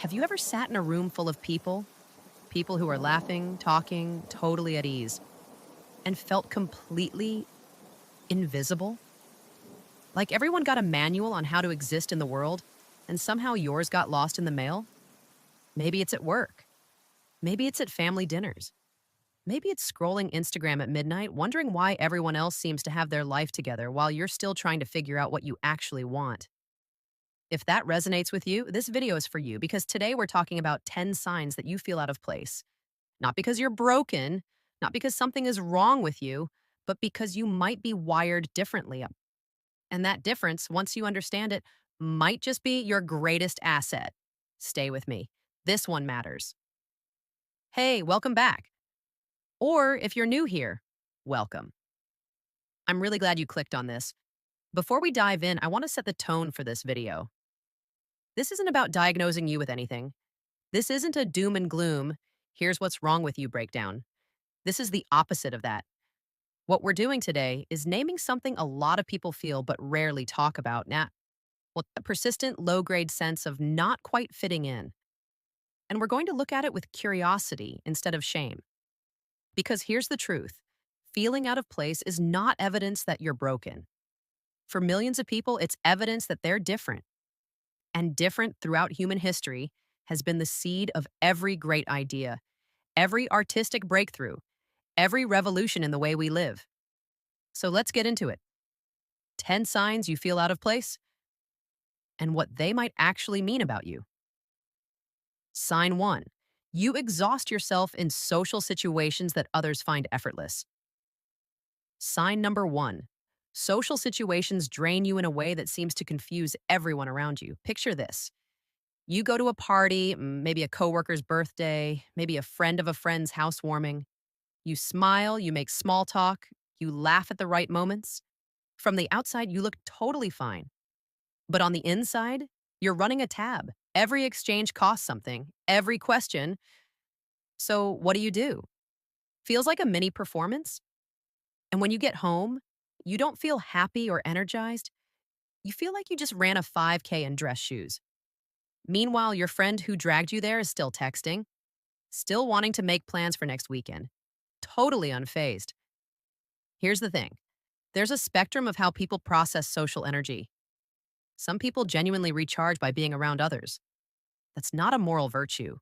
Have you ever sat in a room full of people, people who are laughing, talking, totally at ease, and felt completely invisible? Like everyone got a manual on how to exist in the world, and somehow yours got lost in the mail? Maybe it's at work. Maybe it's at family dinners. Maybe it's scrolling Instagram at midnight, wondering why everyone else seems to have their life together while you're still trying to figure out what you actually want. If that resonates with you, this video is for you because today we're talking about 10 signs that you feel out of place. Not because you're broken, not because something is wrong with you, but because you might be wired differently. And that difference, once you understand it, might just be your greatest asset. Stay with me. This one matters. Hey, welcome back. Or if you're new here, welcome. I'm really glad you clicked on this. Before we dive in, I want to set the tone for this video. This isn't about diagnosing you with anything. This isn't a doom and gloom, here's what's wrong with you breakdown. This is the opposite of that. What we're doing today is naming something a lot of people feel but rarely talk about. A persistent low-grade sense of not quite fitting in. And we're going to look at it with curiosity instead of shame. Because here's the truth. Feeling out of place is not evidence that you're broken. For millions of people, it's evidence that they're different. And different throughout human history has been the seed of every great idea, every artistic breakthrough, every revolution in the way we live. So let's get into it. 10 signs you feel out of place and what they might actually mean about you. Sign 1. You exhaust yourself in social situations that others find effortless. Sign number 1. Social situations drain you in a way that seems to confuse everyone around you. Picture this. You go to a party, maybe a coworker's birthday, maybe a friend of a friend's housewarming. You smile, you make small talk, you laugh at the right moments. From the outside, you look totally fine. But on the inside, you're running a tab. Every exchange costs something, every question. So what do? Feels like a mini performance. And when you get home, you don't feel happy or energized. You feel like you just ran a 5K in dress shoes. Meanwhile, your friend who dragged you there is still texting, still wanting to make plans for next weekend. Totally unfazed. Here's the thing. There's a spectrum of how people process social energy. Some people genuinely recharge by being around others. That's not a moral virtue.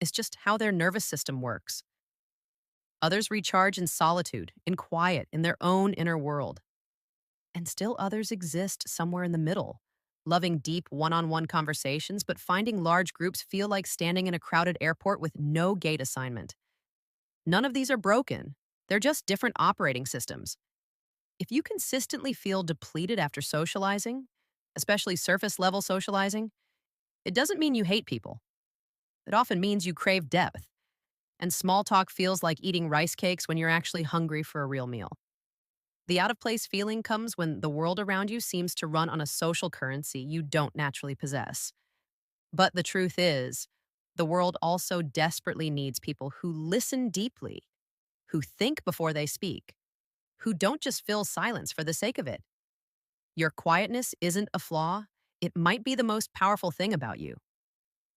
It's just how their nervous system works. Others recharge in solitude, in quiet, in their own inner world. And still others exist somewhere in the middle, loving deep one-on-one conversations, but finding large groups feel like standing in a crowded airport with no gate assignment. None of these are broken. They're just different operating systems. If you consistently feel depleted after socializing, especially surface-level socializing, it doesn't mean you hate people. It often means you crave depth. And small talk feels like eating rice cakes when you're actually hungry for a real meal. The out-of-place feeling comes when the world around you seems to run on a social currency you don't naturally possess. But the truth is, the world also desperately needs people who listen deeply, who think before they speak, who don't just fill silence for the sake of it. Your quietness isn't a flaw. It might be the most powerful thing about you.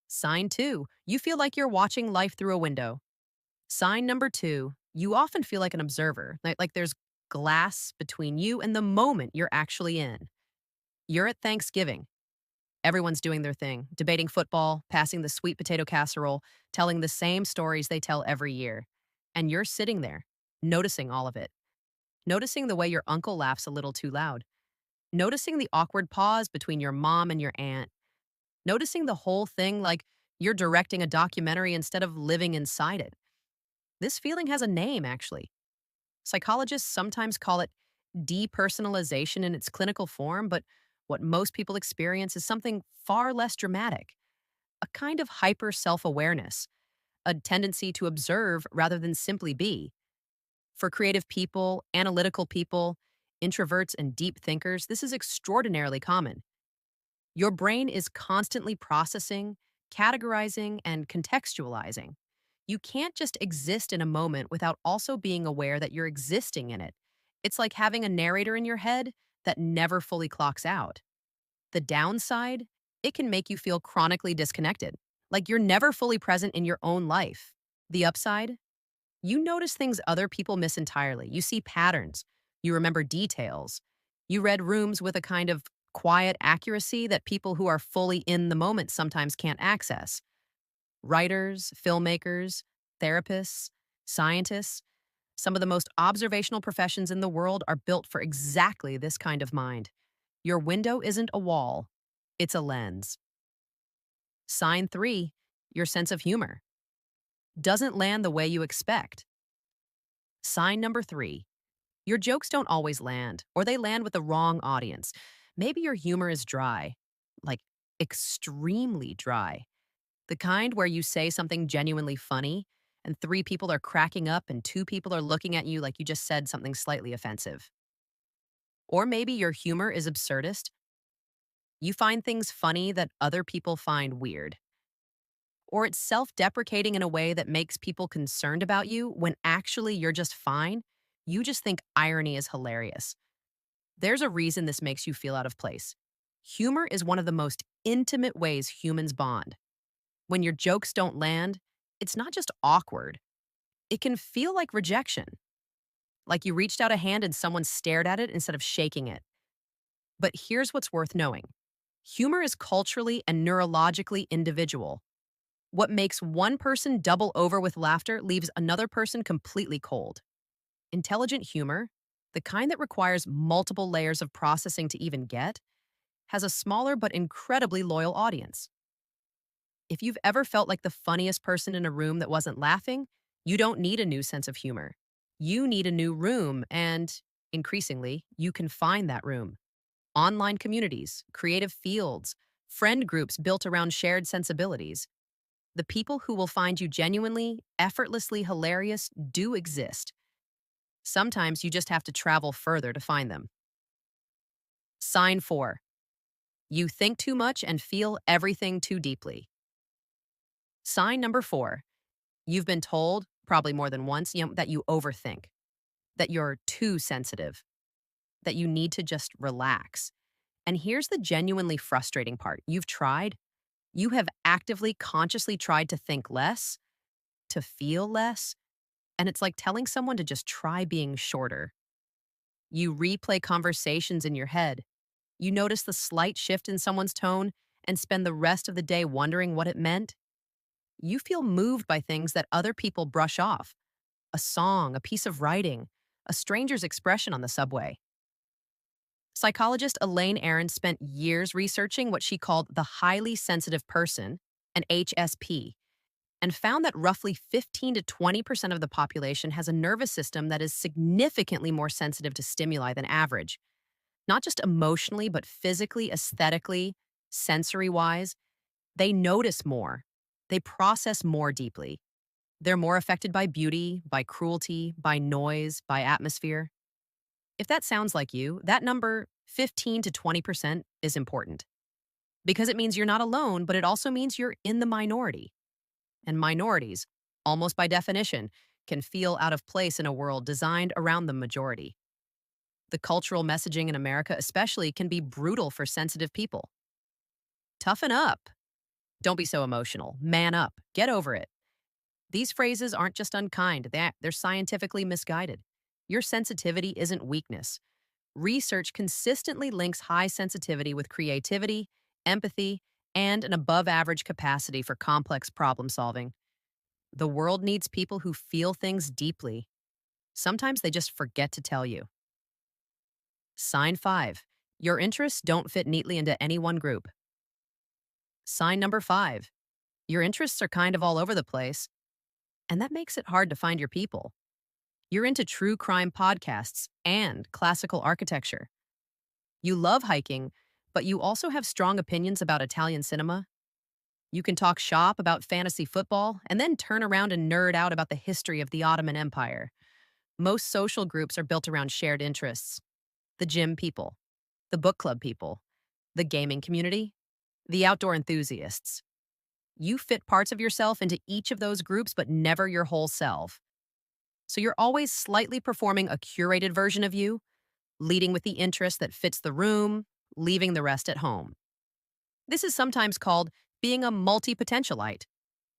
Sign 2, you feel like you're watching life through a window. Sign number 2, you often feel like an observer, like there's glass between you and the moment you're actually in. You're at Thanksgiving. Everyone's doing their thing, debating football, passing the sweet potato casserole, telling the same stories they tell every year. And you're sitting there, noticing all of it. Noticing the way your uncle laughs a little too loud. Noticing the awkward pause between your mom and your aunt. Noticing the whole thing like you're directing a documentary instead of living inside it. This feeling has a name, actually. Psychologists sometimes call it depersonalization in its clinical form, but what most people experience is something far less dramatic, a kind of hyper self-awareness, a tendency to observe rather than simply be. For creative people, analytical people, introverts, and deep thinkers, this is extraordinarily common. Your brain is constantly processing, categorizing, and contextualizing. You can't just exist in a moment without also being aware that you're existing in it. It's like having a narrator in your head that never fully clocks out. The downside? It can make you feel chronically disconnected, like you're never fully present in your own life. The upside? You notice things other people miss entirely. You see patterns. You remember details. You read rooms with a kind of quiet accuracy that people who are fully in the moment sometimes can't access. Writers, filmmakers, therapists, scientists, some of the most observational professions in the world are built for exactly this kind of mind. Your window isn't a wall, it's a lens. Sign three, your sense of humor doesn't land the way you expect. Sign number three, your jokes don't always land, or they land with the wrong audience. Maybe your humor is dry, like extremely dry. The kind where you say something genuinely funny, and three people are cracking up, and two people are looking at you like you just said something slightly offensive. Or maybe your humor is absurdist. You find things funny that other people find weird. Or it's self deprecating in a way that makes people concerned about you when actually you're just fine. You just think irony is hilarious. There's a reason this makes you feel out of place. Humor is one of the most intimate ways humans bond. When your jokes don't land, it's not just awkward, it can feel like rejection, like you reached out a hand and someone stared at it instead of shaking it. But here's what's worth knowing: humor is culturally and neurologically individual. What makes one person double over with laughter leaves another person completely cold. Intelligent humor, the kind that requires multiple layers of processing to even get, has a smaller but incredibly loyal audience. If you've ever felt like the funniest person in a room that wasn't laughing, you don't need a new sense of humor. You need a new room, and increasingly, you can find that room. Online communities, creative fields, friend groups built around shared sensibilities. The people who will find you genuinely, effortlessly hilarious do exist. Sometimes you just have to travel further to find them. Sign four, you think too much and feel everything too deeply. Sign number four, you've been told, probably more than once, that you overthink, that you're too sensitive, that you need to just relax. And here's the genuinely frustrating part: you've tried. You have actively, consciously tried to think less, to feel less, and it's like telling someone to just try being shorter. You replay conversations in your head. You notice the slight shift in someone's tone and spend the rest of the day wondering what it meant. You feel moved by things that other people brush off: a song, a piece of writing, a stranger's expression on the subway. Psychologist Elaine Aron spent years researching what she called the highly sensitive person, an HSP, and found that roughly 15 to 20% of the population has a nervous system that is significantly more sensitive to stimuli than average. Not just emotionally, but physically, aesthetically, sensory wise. They notice more. They process more deeply. They're more affected by beauty, by cruelty, by noise, by atmosphere. If that sounds like you, that number, 15 to 20%, is important. Because it means you're not alone, but it also means you're in the minority. And minorities, almost by definition, can feel out of place in a world designed around the majority. The cultural messaging in America, especially, can be brutal for sensitive people. Toughen up. Don't be so emotional. Man up. Get over it. These phrases aren't just unkind, they're scientifically misguided. Your sensitivity isn't weakness. Research consistently links high sensitivity with creativity, empathy, and an above average capacity for complex problem solving. The world needs people who feel things deeply. Sometimes they just forget to tell you. Sign five, your interests don't fit neatly into any one group. Sign number five, your interests are kind of all over the place, and that makes it hard to find your people. You're into true crime podcasts and classical architecture. You love hiking, but you also have strong opinions about Italian cinema. You can talk shop about fantasy football and then turn around and nerd out about the history of the Ottoman Empire. Most social groups are built around shared interests: the gym people, the book club people, the gaming community, the outdoor enthusiasts. You fit parts of yourself into each of those groups, but never your whole self. So you're always slightly performing a curated version of you, leading with the interest that fits the room, leaving the rest at home. This is sometimes called being a multi-potentialite,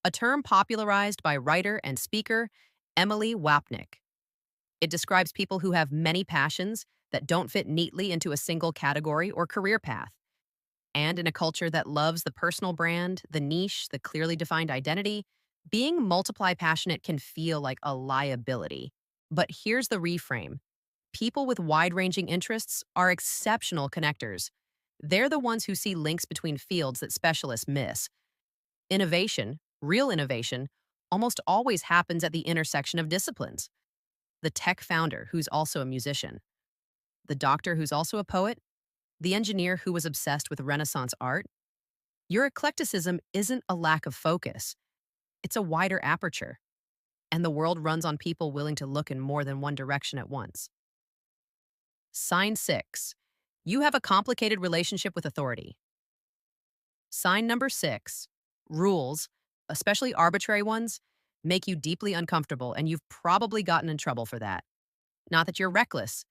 a term popularized by writer and speaker Emily Wapnick. It describes people who have many passions that don't fit neatly into a single category or career path. And in a culture that loves the personal brand, the niche, the clearly defined identity, being multiply passionate can feel like a liability. But here's the reframe: people with wide ranging interests are exceptional connectors. They're the ones who see links between fields that specialists miss. Innovation, real innovation, almost always happens at the intersection of disciplines. The tech founder who's also a musician, the doctor who's also a poet, the engineer who was obsessed with Renaissance art. Your eclecticism isn't a lack of focus, it's a wider aperture, and the world runs on people willing to look in more than one direction at once. Sign 6. You have a complicated relationship with authority. Sign number 6. Rules, especially arbitrary ones, make you deeply uncomfortable, and you've probably gotten in trouble for that. Not that you're reckless,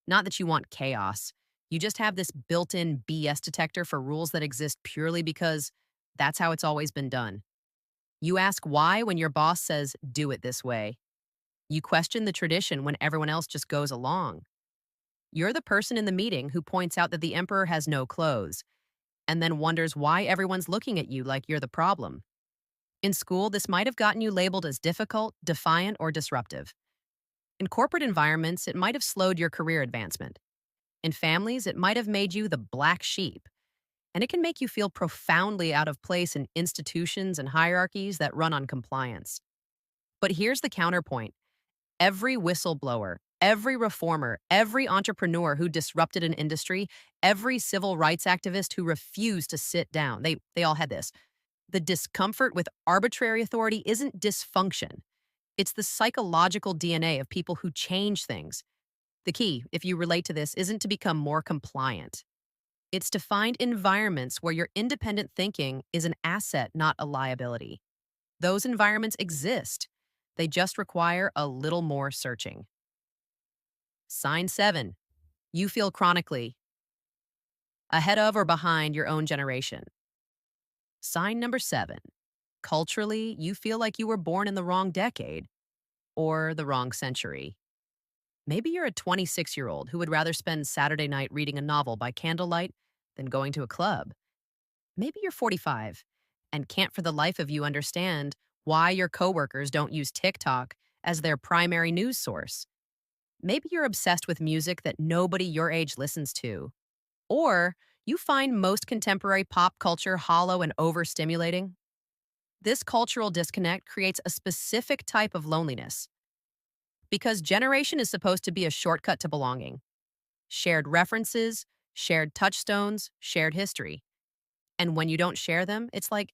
not that you want chaos. You just have this built in BS detector for rules that exist purely because that's how it's always been done. You ask why when your boss says, do it this way. You question the tradition when everyone else just goes along. You're the person in the meeting who points out that the emperor has no clothes and then wonders why everyone's looking at you like you're the problem. In school, this might have gotten you labeled as difficult, defiant, or disruptive. In corporate environments, it might have slowed your career advancement. In families, it might have made you the black sheep. And it can make you feel profoundly out of place in institutions and hierarchies that run on compliance. But here's the counterpoint: every whistleblower, every reformer, every entrepreneur who disrupted an industry, every civil rights activist who refused to sit down, they all had this. The discomfort with arbitrary authority isn't dysfunction. It's the psychological DNA of people who change things. The key, if you relate to this, isn't to become more compliant. It's to find environments where your independent thinking is an asset, not a liability. Those environments exist. They just require a little more searching. Sign 7. You feel chronically ahead of or behind your own generation. Sign number 7. Culturally, you feel like you were born in the wrong decade or the wrong century. Maybe you're a 26-year-old who would rather spend Saturday night reading a novel by candlelight than going to a club. Maybe you're 45 and can't for the life of you understand why your coworkers don't use TikTok as their primary news source. Maybe you're obsessed with music that nobody your age listens to. Or you find most contemporary pop culture hollow and overstimulating. This cultural disconnect creates a specific type of loneliness because generation is supposed to be a shortcut to belonging. Shared references, shared touchstones, shared history. And when you don't share them, it's like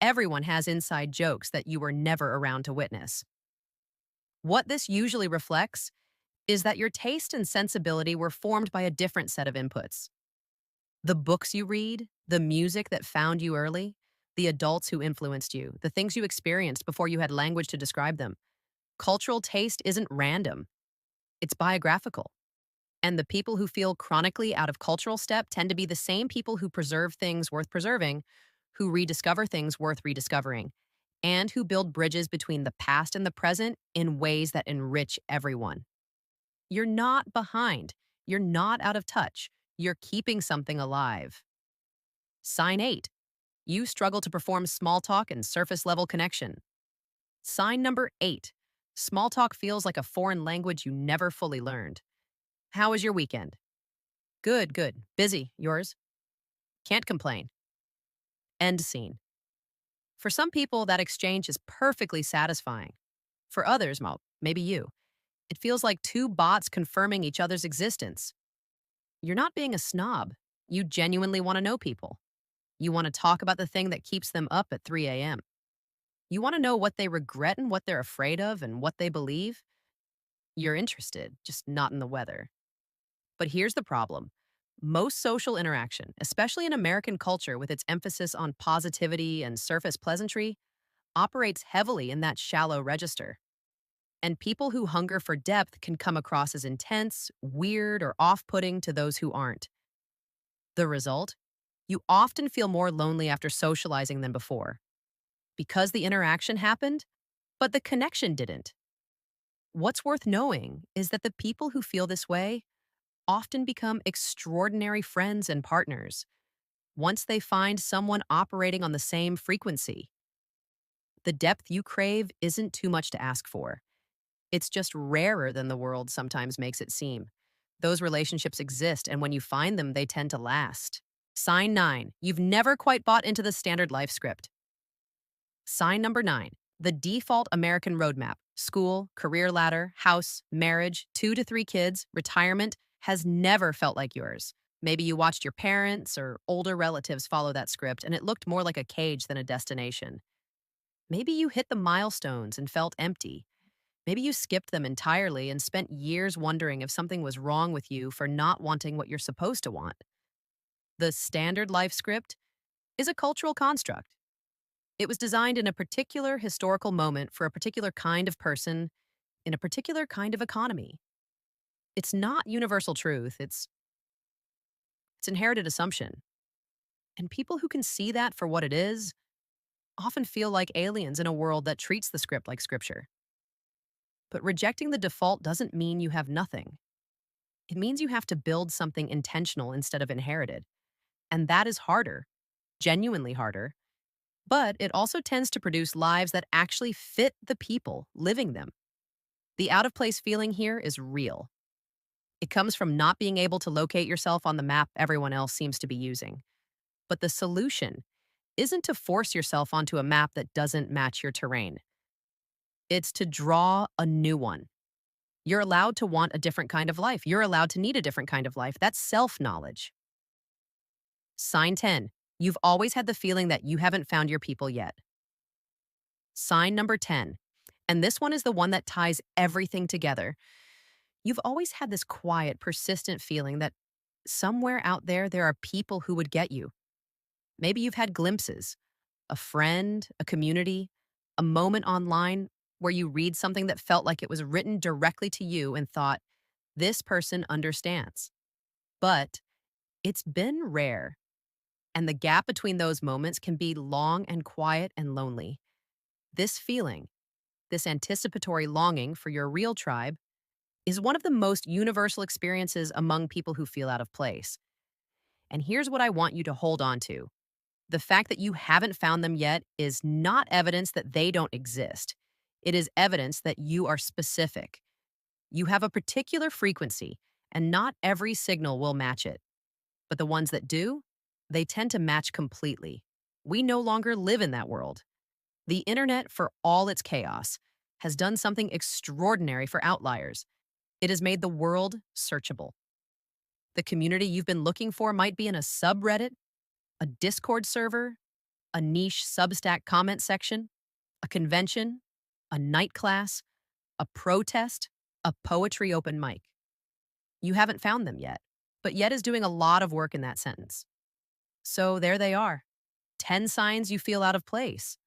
everyone has inside jokes that you were never around to witness. What this usually reflects is that your taste and sensibility were formed by a different set of inputs. The books you read, the music that found you early, the adults who influenced you, the things you experienced before you had language to describe them. Cultural taste isn't random, it's biographical. And the people who feel chronically out of cultural step tend to be the same people who preserve things worth preserving, who rediscover things worth rediscovering, and who build bridges between the past and the present in ways that enrich everyone. You're not behind. You're not out of touch. You're keeping something alive. Sign 8. You struggle to perform small talk and surface level connection. Sign number 8. Small talk feels like a foreign language you never fully learned. How was your weekend? Good, good. Busy. Yours? Can't complain. End scene. For some people, that exchange is perfectly satisfying. For others, well, maybe you, it feels like two bots confirming each other's existence. You're not being a snob. You genuinely want to know people. You want to talk about the thing that keeps them up at 3 a.m. You want to know what they regret and what they're afraid of and what they believe. You're interested, just not in the weather. But here's the problem. Most social interaction, especially in American culture with its emphasis on positivity and surface pleasantry, operates heavily in that shallow register. And people who hunger for depth can come across as intense, weird, or off putting to those who aren't. The result? You often feel more lonely after socializing than before because the interaction happened, but the connection didn't. What's worth knowing is that the people who feel this way often become extraordinary friends and partners once they find someone operating on the same frequency. The depth you crave isn't too much to ask for. It's just rarer than the world sometimes makes it seem. Those relationships exist, and when you find them, they tend to last. Sign 9. You've never quite bought into the standard life script. Sign number 9. The default American roadmap school, career ladder, house, marriage, 2 to 3 kids, retirement has never felt like yours. Maybe you watched your parents or older relatives follow that script, and it looked more like a cage than a destination. Maybe you hit the milestones and felt empty. Maybe you skipped them entirely and spent years wondering if something was wrong with you for not wanting what you're supposed to want. The standard life script is a cultural construct. It was designed in a particular historical moment for a particular kind of person in a particular kind of economy. It's not universal truth, it's inherited assumption. And people who can see that for what it is often feel like aliens in a world that treats the script like scripture. But rejecting the default doesn't mean you have nothing. It means you have to build something intentional instead of inherited. And that is harder, genuinely harder, but it also tends to produce lives that actually fit the people living them. The out of place feeling here is real. It comes from not being able to locate yourself on the map everyone else seems to be using. But the solution isn't to force yourself onto a map that doesn't match your terrain. It's to draw a new one. You're allowed to want a different kind of life. You're allowed to need a different kind of life. That's self-knowledge. Sign 10. You've always had the feeling that you haven't found your people yet. Sign number 10. And this one is the one that ties everything together. You've always had this quiet, persistent feeling that somewhere out there are people who would get you. Maybe you've had glimpses, a friend, a community, a moment online where you read something that felt like it was written directly to you and thought, this person understands. But it's been rare. And the gap between those moments can be long and quiet and lonely. This feeling, this anticipatory longing for your real tribe, is one of the most universal experiences among people who feel out of place. And here's what I want you to hold on to. The fact that you haven't found them yet is not evidence that they don't exist. It is evidence that you are specific. You have a particular frequency, and not every signal will match it. But the ones that do, they tend to match completely. We no longer live in that world. The internet, for all its chaos, has done something extraordinary for outliers. It has made the world searchable. The community you've been looking for might be in a subreddit, a Discord server, a niche Substack comment section, a convention, a night class, a protest, a poetry open mic. You haven't found them yet, but yet is doing a lot of work in that sentence. So there they are. 10 signs you feel out of place.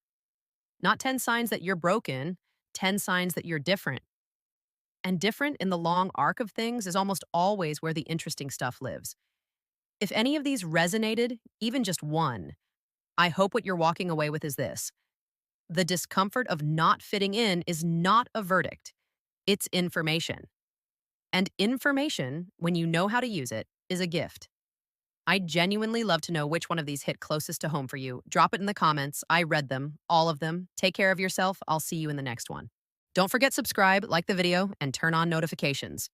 Not 10 signs that you're broken, 10 signs that you're different. And different in the long arc of things is almost always where the interesting stuff lives. If any of these resonated, even just one, I hope what you're walking away with is this. The discomfort of not fitting in is not a verdict. It's information. And information, when you know how to use it, is a gift. I'd genuinely love to know which one of these hit closest to home for you. Drop it in the comments. I read them, all of them. Take care of yourself. I'll see you in the next one. Don't forget subscribe, like the video, and turn on notifications.